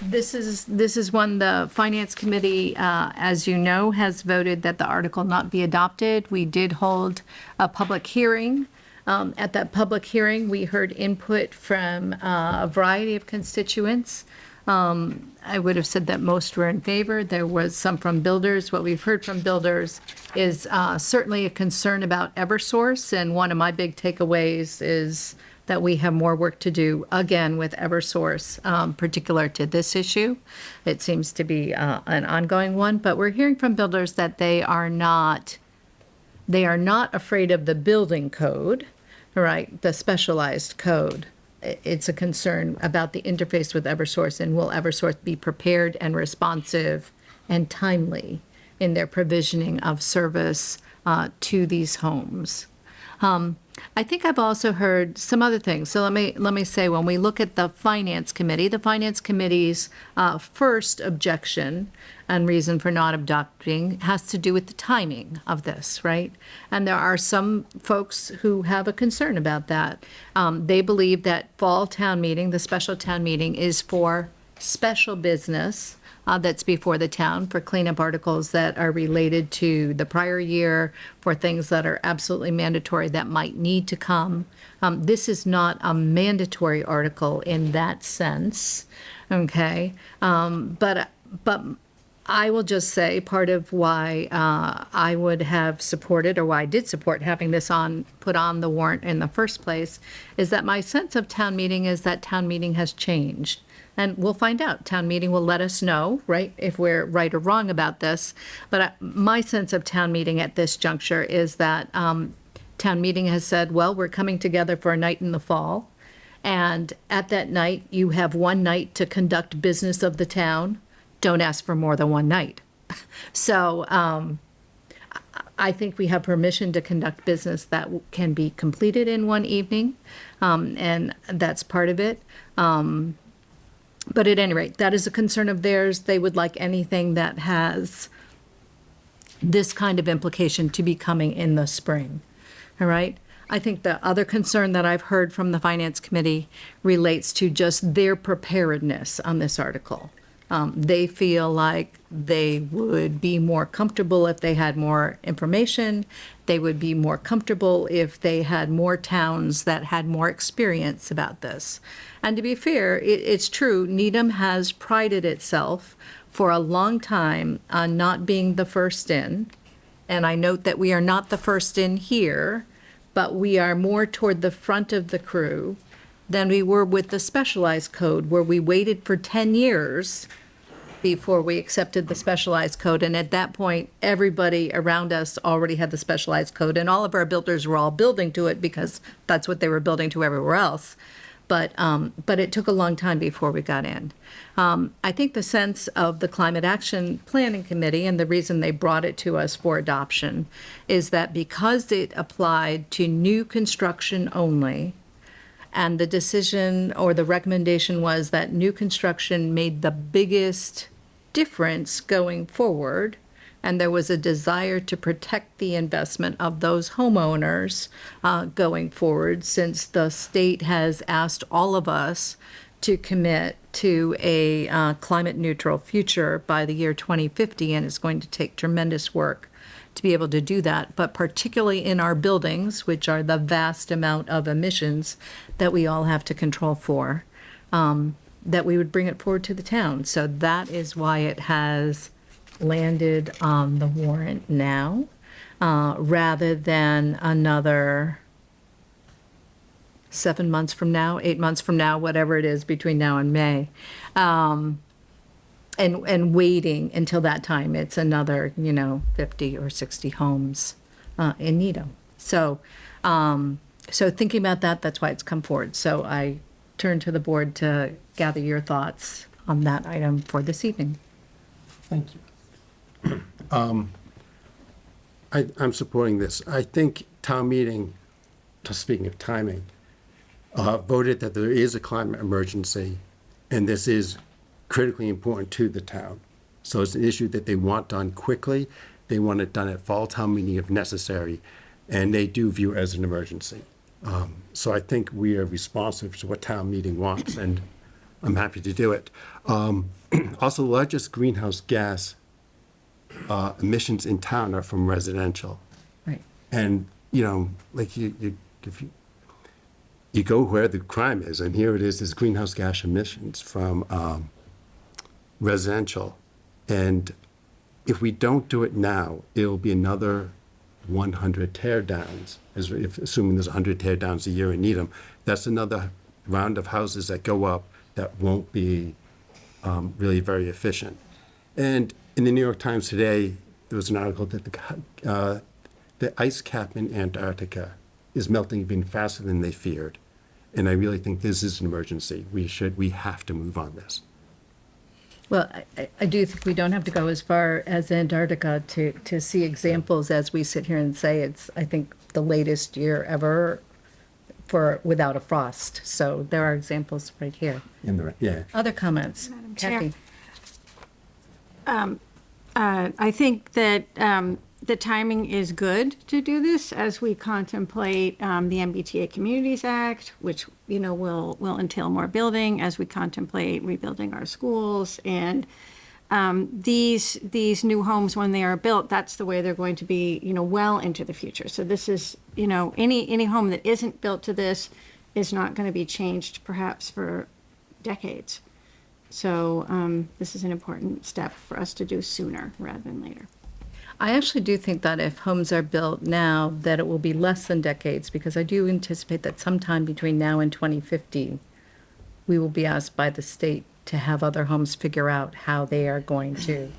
This is one the Finance Committee, as you know, has voted that the article not be adopted. We did hold a public hearing. At that public hearing, we heard input from a variety of constituents. I would have said that most were in favor. There was some from builders. What we've heard from builders is certainly a concern about Eversource, and one of my big takeaways is that we have more work to do, again, with Eversource, particular to this issue. It seems to be an ongoing one, but we're hearing from builders that they are not afraid of the building code, right, the specialized code. It's a concern about the interface with Eversource, and will Eversource be prepared and responsive and timely in their provisioning of service to these homes. I think I've also heard some other things. So let me say, when we look at the Finance Committee's first objection and reason for not adopting has to do with the timing of this, right? And there are some folks who have a concern about that. They believe that fall town meeting, the special town meeting, is for special business that's before the town, for cleanup articles that are related to the prior year, for things that are absolutely mandatory that might need to come. This is not a mandatory article in that sense, okay? But I will just say part of why I would have supported, or why I did support having this put on the warrant in the first place, is that my sense of town meeting is that town meeting has changed. And we'll find out. Town meeting will let us know, right, if we're right or wrong about this. But my sense of town meeting at this juncture is that town meeting has said, well, we're coming together for a night in the fall. And at that night, you have one night to conduct business of the town. Don't ask for more than one night. So I think we have permission to conduct business that can be completed in one evening. And that's part of it. But at any rate, that is a concern of theirs. They would like anything that has this kind of implication to be coming in the spring, all right? I think the other concern that I've heard from the Finance Committee relates to just their preparedness on this article. They feel like they would be more comfortable if they had more information. They would be more comfortable if they had more towns that had more experience about this. And to be fair, it's true, Needham has prided itself for a long time on not being the first in. And I note that we are not the first in here, but we are more toward the front of the crew than we were with the specialized code, where we waited for 10 years before we accepted the specialized code. And at that point, everybody around us already had the specialized code, and all of our builders were all building to it because that's what they were building to everywhere else. But it took a long time before we got in. I think the sense of the Climate Action Planning Committee, and the reason they brought it to us for adoption, is that because it applied to new construction only, and the decision or the recommendation was that new construction made the biggest difference going forward, and there was a desire to protect the investment of those homeowners going forward, since the state has asked all of us to commit to a climate neutral future by the year 2050, and it's going to take tremendous work to be able to do that, but particularly in our buildings, which are the vast amount of emissions that we all have to control for, that we would bring it forward to the town. So that is why it has landed on the warrant now, rather than another 7 months from now, 8 months from now, whatever it is between now and May. And waiting until that time, it's another, 50 or 60 homes in Needham. So thinking about that, that's why it's come forward. So I turn to the board to gather your thoughts on that item for this evening. Thank you. I'm supporting this. I think town meeting, speaking of timing, voted that there is a climate emergency, and this is critically important to the town. So it's an issue that they want done quickly. They want it done at fall town meeting if necessary, and they do view it as an emergency. So I think we are responsive to what town meeting wants, and I'm happy to do it. Also, the largest greenhouse gas emissions in town are from residential. Right. And, like if you go where the crime is, and here it is greenhouse gas emissions from residential. And if we don't do it now, it'll be another 100 tear downs, assuming there's 100 tear downs a year in Needham. That's another round of houses that go up that won't be really very efficient. And in the New York Times today, there was an article that the ice cap in Antarctica is melting even faster than they feared. And I really think this is an emergency. We have to move on this. Well, I do think we don't have to go as far as Antarctica to see examples as we sit here and say it's, I think, the latest year ever without a frost. So there are examples right here. Yeah. Other comments? Madam Chair. Kathy? I think that the timing is good to do this as we contemplate the MBTA Communities Act, which, will entail more building as we contemplate rebuilding our schools. And these new homes, when they are built, that's the way they're going to be, well into the future. So this is, any home that isn't built to this is not going to be changed perhaps for decades. So this is an important step for us to do sooner rather than later. I actually do think that if homes are built now, that it will be less than decades, because I do anticipate that sometime between now and 2050, we will be asked by the state to have other homes figure out how they are going to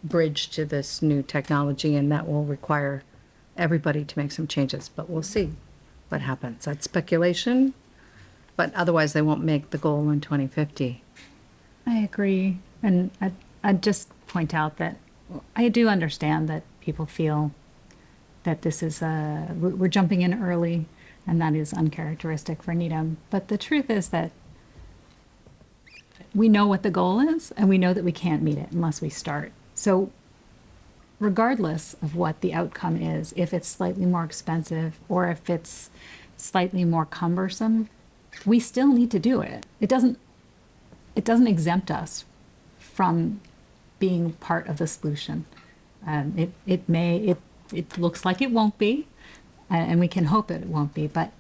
bridge to this new technology, and that will require everybody to make some changes. But we'll see what happens. That's speculation, but otherwise they won't make the goal in 2050. I agree. And I'd just point out that I do understand that people feel that this is we're jumping in early, and that is uncharacteristic for Needham. But the truth is that we know what the goal is, and we know that we can't meet it unless we start. So regardless of what the outcome is, if it's slightly more expensive or if it's slightly more cumbersome, we still need to do it. It doesn't exempt us from being part of the solution. It looks like it won't be, and we can hope that it won't be, but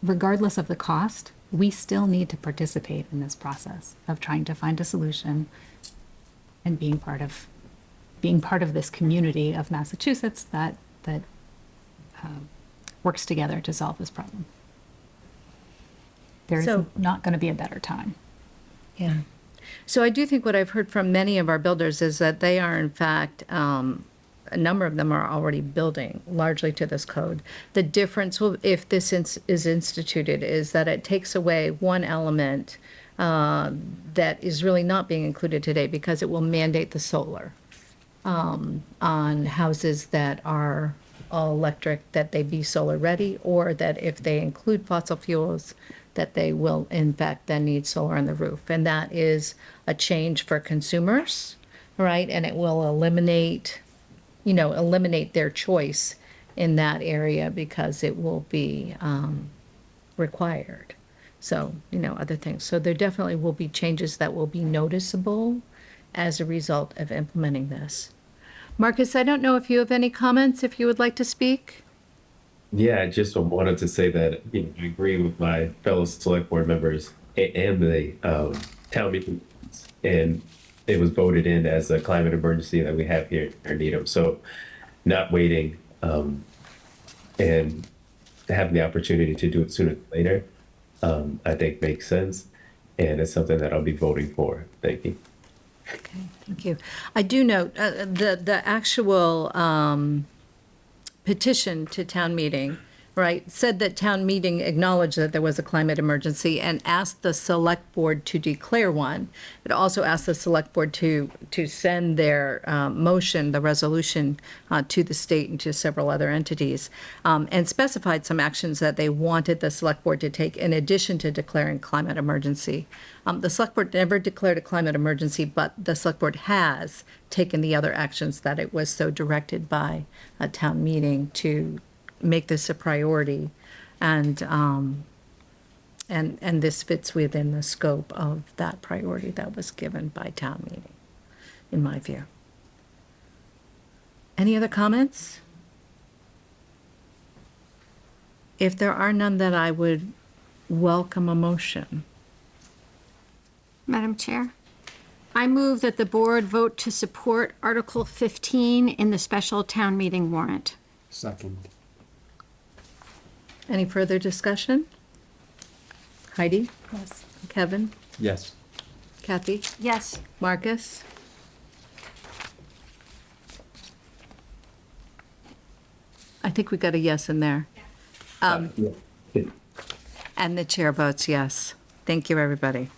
regardless of the cost, we still need to participate in this process of trying to find a solution and being part of this community of Massachusetts that works together to solve this problem. There's So- not going to be a better time. Yeah. So I do think what I've heard from many of our builders is that they are, in fact, a number of them are already building largely to this code. The difference, if this is instituted, is that it takes away one element that is really not being included today, because it will mandate the solar on houses that are all electric, that they be solar ready, or that if they include fossil fuels, that they will in fact then need solar on the roof. And that is a change for consumers, right? And it will eliminate their choice in that area, because it will be required. So, other things. So there definitely will be changes that will be noticeable as a result of implementing this. Marcus, I don't know if you have any comments, if you would like to speak? Yeah, I just wanted to say that I agree with my fellow select board members and the town meeting, and it was voted in as a climate emergency that we have here in Needham. So not waiting and having the opportunity to do it sooner than later, I think makes sense. And it's something that I'll be voting for. Thank you. Okay, thank you. I do note the actual petition to town meeting, right, said that town meeting acknowledged that there was a climate emergency and asked the select board to declare one. It also asked the select board to send their motion, the resolution, to the state and to several other entities, and specified some actions that they wanted the select board to take in addition to declaring climate emergency. The select board never declared a climate emergency, but the select board has taken the other actions that it was so directed by a town meeting to make this a priority. And And this fits within the scope of that priority that was given by town meeting, in my view. Any other comments? If there are none, then I would welcome a motion. Madam Chair, I move that the board vote to support Article 15 in the special town meeting warrant. Second. Any further discussion? Heidi? Yes. Kevin? Yes. Kathy? Yes. Marcus? I think we got a yes in there. Yeah. And the chair votes yes. Thank you, everybody.